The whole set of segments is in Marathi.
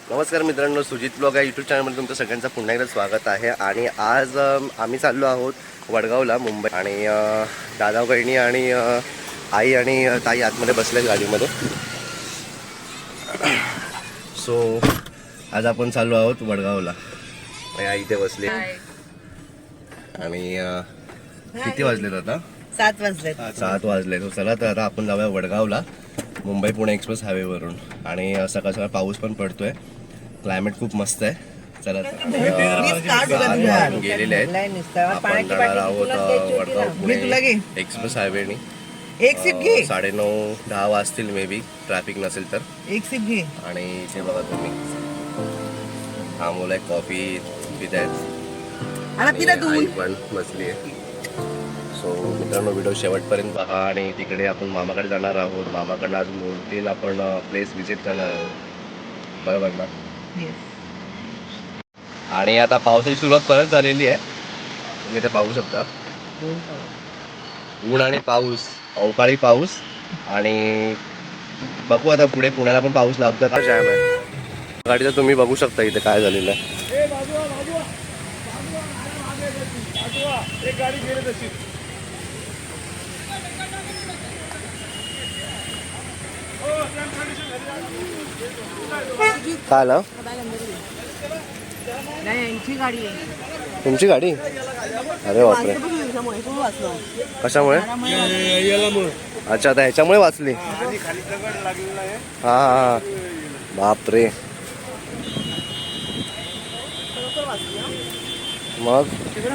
नमस्कार मित्रांनो, सुजित ब्लॉग या यूट्यूब चॅनलमध्ये तुमचं सगळ्यांचं पुन्हा एकदा स्वागत आहे. आणि आज आम्ही चाललो आहोत वडगावला, मुंबई. आणि दादा बहिणी आणि आई आणि ताई आतमध्ये बसले गाडीमध्ये. सो आज आपण चाललो आहोत वडगावला. आई इथे बसली. आणि किती वाजलेत आता? 7 वाजले. 7 वाजले. तो चला तर आता आपण जाऊया वडगावला, मुंबई पुणे एक्सप्रेस हायवेवरून. आणि सकाळ सकाळ पाऊस पण पडतोय, क्लायमेट खूप मस्त आहे. चला गेलेले आहेत. आपण जाणार आहोत वडगाव पुणे एक्सप्रेस हायवेने. 9:30-10 वाजतील मे बी, ट्रॅफिक नसेल तर. आणि इथे बघा तुम्ही, हा मुलं आहे कॉफी पित आहेत, आई पण बसली आहे. सो मित्रांनो, व्हिडिओ शेवटपर्यंत पहा. आणि तिकडे आपण मामाकडे जाणार आहोत. मामाकडनं अजून 2-3 आपण प्लेस व्हिजिट करणार आहोत, बरोबर ना? आणि आता पावसाची सुरुवात परत झालेली आहे. तुम्ही इथे पाहू शकता, ऊन आणि पाऊस, अवकाळी पाऊस. आणि बघू आता पुढे पुण्याला पण पाऊस लागतो का जाम आहे. गाडीचं तुम्ही बघू शकता इथे काय झालेलं आहे. काय आलं? तुमची गाडी? अरे बापरे, कशामुळे? अच्छा, आता ह्याच्यामुळे वाचली. हा हा, बापरे. मग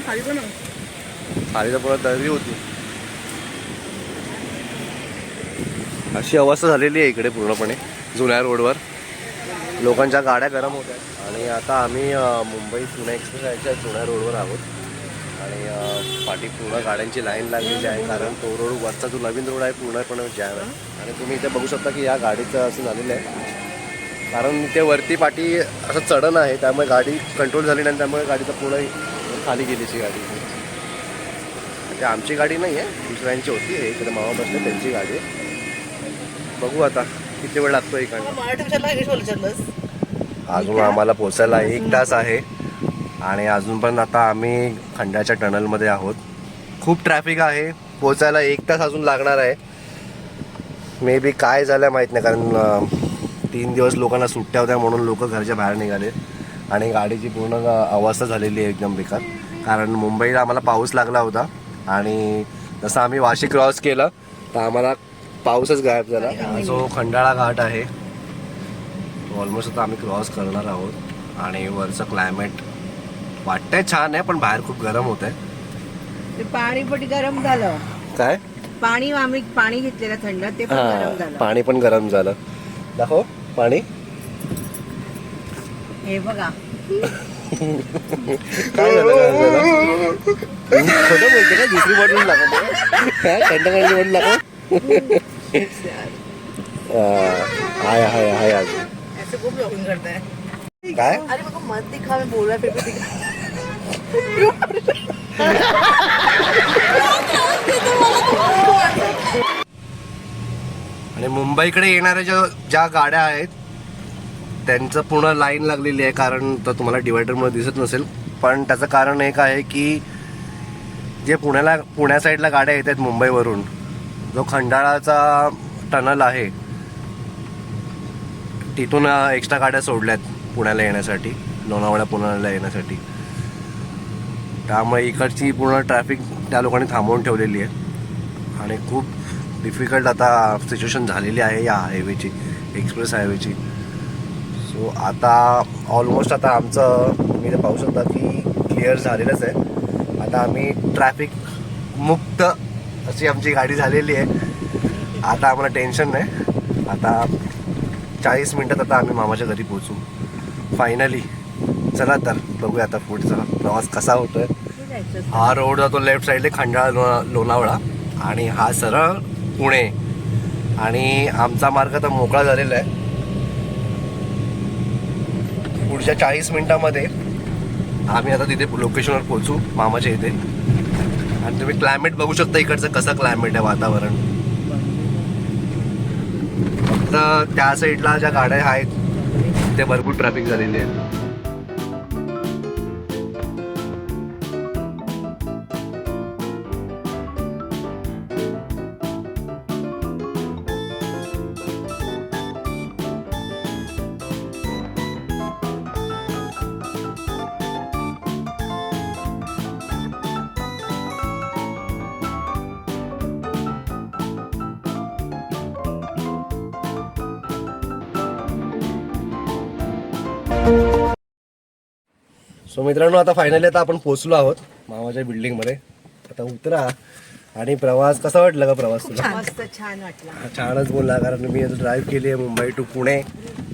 खाली तर परत दळवी होती. अशी अवस्था झालेली आहे इकडे पूर्णपणे जुन्या रोडवर. लोकांच्या गाड्या गरम होत आहेत. आणि आता आम्ही मुंबई पुणे एक्सप्रेस यायच्या जुन्या रोडवर आहोत. आणि पाठी पूर्ण गाड्यांची लाईन लागलेली आहे, कारण तो रोड वरचा जो नवीन रोड आहे पूर्णपणे जॅम आहे. आणि तुम्ही इथे बघू शकता की या गाडीचं असं झालेलं आहे, कारण इथे वरती पाठी असं चढण आहे, त्यामुळे गाडी कंट्रोल झाली नाही. त्यामुळे गाडीचं पूर्ण खाली गेलीची गाडी. ते आमची गाडी नाही आहे, दुसऱ्यांची होती. हे इकडे मामा बसले, त्यांची गाडी आहे. बघू आता किती वेळ लागतो इकडनं. अजून आम्हाला पोचायला 1 तास आहे. आणि अजून पण आता आम्ही खंडाच्या टनलमध्ये आहोत. खूप ट्रॅफिक आहे, पोचायला 1 तास अजून लागणार आहे. मे बी काय झालं माहीत नाही, कारण 3 दिवस लोकांना सुट्ट्या होत्या म्हणून लोक घरच्या बाहेर निघाले. आणि गाडीची पूर्ण अवस्था झालेली आहे एकदम बेकार, कारण मुंबईला आम्हाला पाऊस लागला होता. आणि जसं आम्ही वाशी क्रॉस केलं तर आम्हाला पाऊसच गायब झाला. जो खंडाळा घाट आहे ऑलमोस्ट आता आम्ही क्रॉस करणार आहोत. आणि वरचं क्लायमेट वाटतंय छान आहे, पण बाहेर खूप गरम होत आहे. पाणी पण गरम झालं. काय? आम्ही पाणी घेतलेलं थंड, ते पण गरम झालं. पाणी पण गरम झालं. दाखव पाणी. हे बघा काय झालं? खोटं बोलते का? दुसरी बॉटल लागत थंड पाण्याची बॉटल लागत. हाय हाय हाय. ऐसे खूप ब्लॉगिंग करताय. काय? अरे मग मत दिखा, मैं बोल रहा फिर भी दिखा. आणि मुंबईकडे येणाऱ्या ज्या गाड्या आहेत त्यांचं पूर्ण लाईन लागलेली आहे, कारण तर तुम्हाला डिवायडरमध्ये दिसत नसेल, पण त्याचं कारण एक आहे की जे पुण्या साईडला गाड्या येत आहेत मुंबईवरून, जो खंडाळाचा टनल आहे तिथून एक्स्ट्रा गाड्या सोडल्यात पुण्याला येण्यासाठी, लोणावळा पुण्याला येण्यासाठी. त्यामुळे इकडची पूर्ण ट्रॅफिक त्या लोकांनी थांबवून ठेवलेली आहे. आणि खूप डिफिकल्ट आता सिच्युएशन झालेली आहे या हायवेची, एक्सप्रेस हायवेची. सो आता ऑलमोस्ट आता आमचं तुम्ही ते पाहू शकता की क्लिअर झालेलंच आहे. आता आम्ही ट्रॅफिक मुक्त अशी आमची गाडी झालेली आहे. आता आम्हाला टेन्शन नाही. आता 40 मिनटात आता आम्ही मामाच्या घरी पोहोचू फायनली. चला तर बघूया आता पुढचा प्रवास कसा होतोय. हा रोड जातो लेफ्ट साईडला खंडाळा लोणावळा, आणि हा सरळ पुणे. आणि आमचा मार्ग आता मोकळा झालेला आहे. पुढच्या 40 मिनिटामध्ये आम्ही आता तिथे लोकेशनवर पोहोचू मामाच्या इथे. आणि तुम्ही क्लायमेट बघू शकता इकडचं कसं क्लायमेट आहे, वातावरण. फक्त त्या साईडला ज्या गाड्या आहेत इथे भरपूर ट्रॅफिक झालेली आहे. सो मित्रांनो, आता फायनली आता आपण पोहोचलो आहोत मामाच्या बिल्डिंगमध्ये. आता उतरा. आणि प्रवास कसा वाटला का प्रवास तुला? मस्त छान वाटलं. छानच बोलला, कारण मी आता ड्राईव्ह केली आहे मुंबई टू पुणे.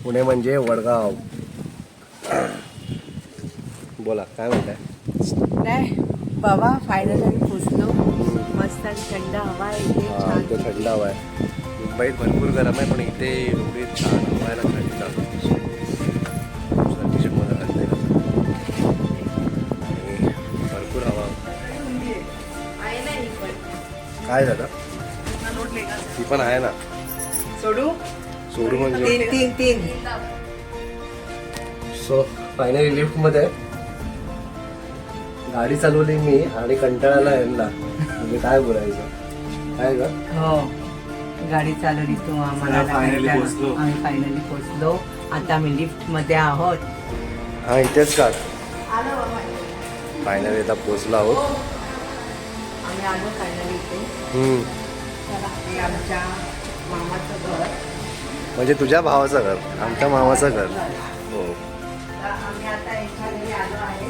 पुणे म्हणजे वडगाव. बोला काय म्हणताय? नाही बाबा, फायनल आम्ही पोचलो. मस्त आणि थंड हवा आहे इथे. छान. इथे थंड हवा आहे. मुंबईत भरपूर गरम आहे, पण इथे एवढी छान हवा आहे ना थंड. सर्दीची मला घालते का? आणि भरपूर हवा. आहे ना ही पण. काय झालं? ती पण आहे ना. सोडू सोडू म्हणजे तीन. सो फायनली लिफ्टमध्ये गाडी चालवली मी आणि कंटाळाला यांना. म्हणजे काय बोलायचं काय ग? हो, गाडी चालवली तू आम्हाला. फायनली पोहोचलो. आम्ही फायनली पोहोचलो. आता आम्ही लिफ्ट मध्ये आहोत. हा इथेच का? फायनली आता पोहोचलो आहोत. आम्ही आलो फायनली इथे. हे आमच्या मामाचं घर. म्हणजे तुझ्या भावाचं घर, आमच्या मामाचं घर. हो. तर आम्ही आता याच्या घरी आलो आहे.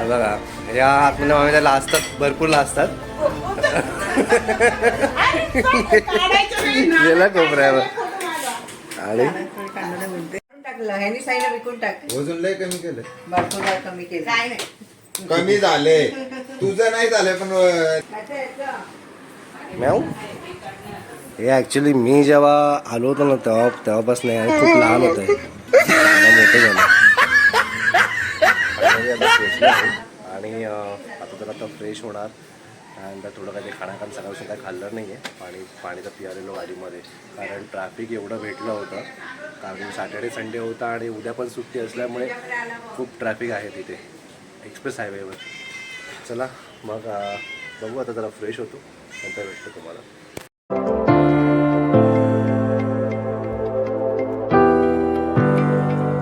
बघा, या आतमध्ये मामाच्या लाजतात, भरपूर लाजतात. गेला कोपऱ्यावर. आणि टाकलं ह्यानी साईडला विकून टाक. वजन लय कमी केलं. भरपूर कमी केलं. काय नाही. कमी झाले. तुझं नाही झालं पण मॅव हे ॲक्च्युली मी जेव्हा आलो होतो ना तेव्हापासून आणि खूप लहान होतं. मोठं झालं. आणि आता तर आता फ्रेश होणार. त्यानंतर थोडं काही खाण्याखान सकाळपासून काही खाल्लं नाही आहे. पाणी तर पियालेलो गाडीमध्ये, कारण ट्रॅफिक एवढं भेटलं होतं. कारण सॅटर्डे संडे होता आणि उद्या पण सुट्टी असल्यामुळे खूप ट्रॅफिक आहे तिथे एक्सप्रेस हायवेवर. चला मग बघू, आता जरा फ्रेश होतो, नंतर भेटतो तुम्हाला.